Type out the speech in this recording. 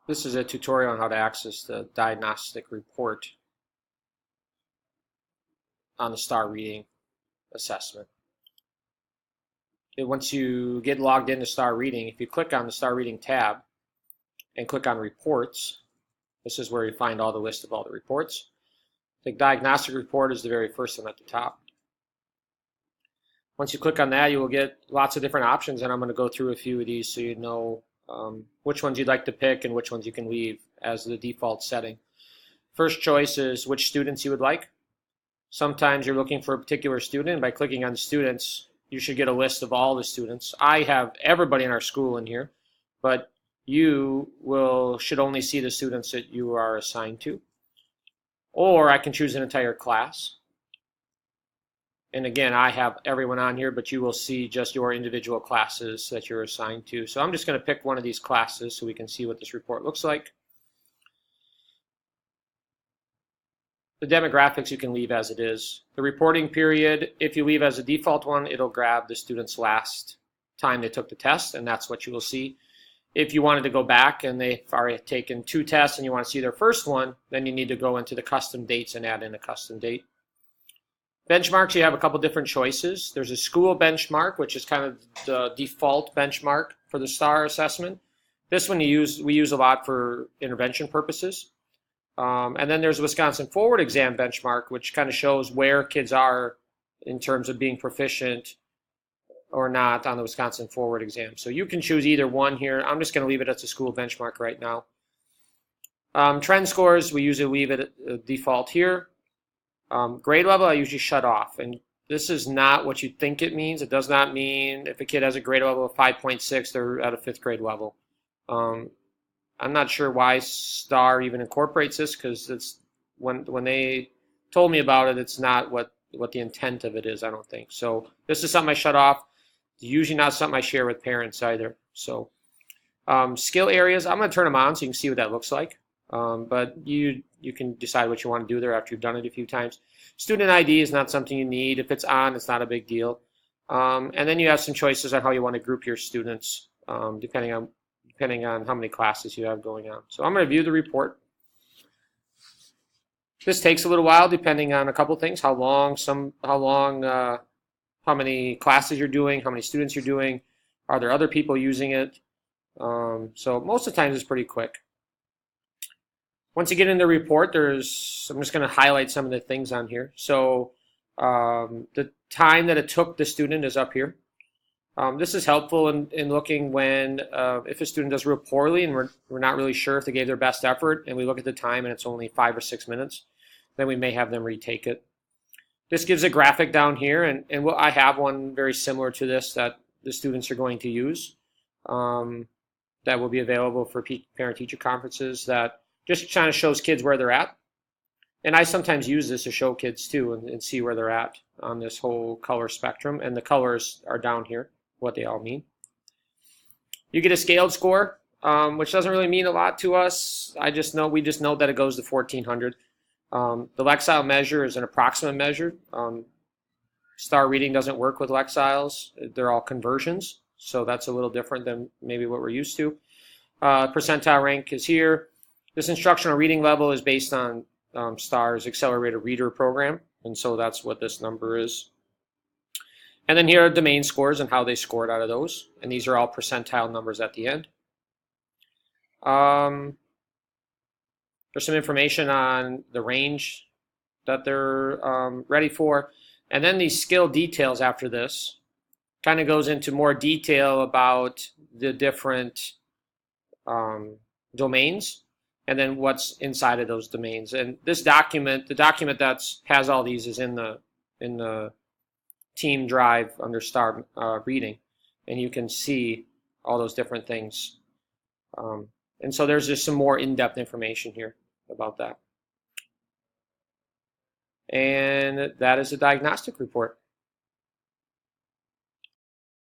This is a tutorial on how to access the diagnostic report on the star reading assessment. Once you get logged into star reading, if you click on the star reading tab and click on reports, this is where you find all the list of all the reports. The diagnostic report is the very first one at the top. Once you click on that, you will get lots of different options, and I'm going to go through a few of these so you know which ones you'd like to pick and which ones you can leave as the default setting. First choice is which students you would like. Sometimes you're looking for a particular student, and by clicking on students, you should get a list of all the students. I have everybody in our school in here, but you should only see the students that you are assigned to. Or I can choose an entire class. And again, I have everyone on here, but you will see just your individual classes that you're assigned to. So I'm just going to pick one of these classes so we can see what this report looks like. The demographics you can leave as it is. The reporting period, if you leave as a default one, it'll grab the student's last time they took the test, and that's what you will see. If you wanted to go back and they've already taken 2 tests and you want to see their first one, then you need to go into the custom dates and add in a custom date. Benchmarks, you have a couple different choices. There's a school benchmark, which is kind of the default benchmark for the STAR assessment. This one we use a lot for intervention purposes. And then there's a Wisconsin Forward exam benchmark, which kind of shows where kids are in terms of being proficient or not on the Wisconsin Forward exam. So you can choose either one here. I'm just going to leave it as a school benchmark right now. Trend scores, we usually leave it at default here. Grade level, I usually shut off. And this is not what you think it means. It does not mean if a kid has a grade level of 5.6, they're at a 5th grade level. I'm not sure why STAR even incorporates this, because it's when they told me about it, it's not what the intent of it is, I don't think. So this is something I shut off. It's usually not something I share with parents either. So skill areas, I'm going to turn them on so you can see what that looks like. But you can decide what you want to do there after you've done it a few times. Student ID is not something you need. If it's on, it's not a big deal. And then you have some choices on how you want to group your students, depending on how many classes you have going on. So I'm going to view the report. This takes a little while depending on a couple things: how many classes you're doing, how many students you're doing, are there other people using it. So most of the time it's pretty quick. Once you get in the report, I'm just going to highlight some of the things on here. So the time that it took the student is up here. This is helpful in looking when, if a student does real poorly and we're not really sure if they gave their best effort, and we look at the time and it's only 5 or 6 minutes, then we may have them retake it. This gives a graphic down here, and I have one very similar to this that the students are going to use that will be available for parent-teacher conferences, that just kind of shows kids where they're at. And I sometimes use this to show kids too and see where they're at on this whole color spectrum, and the colors are down here, what they all mean. You get a scaled score, which doesn't really mean a lot to us. We just know that it goes to 1400. The Lexile measure is an approximate measure. Star reading doesn't work with Lexiles. They're all conversions, so that's a little different than maybe what we're used to. Percentile rank is here. This instructional reading level is based on STAR's Accelerated Reader program, and so that's what this number is. And then here are domain scores and how they scored out of those, and these are all percentile numbers at the end. There's some information on the range that they're ready for, and then these skill details after this kind of goes into more detail about the different domains, and then what's inside of those domains. And this document, the document that has all these, is in the team drive under STAR reading, and you can see all those different things. And so there's just some more in-depth information here about that. And that is a diagnostic report.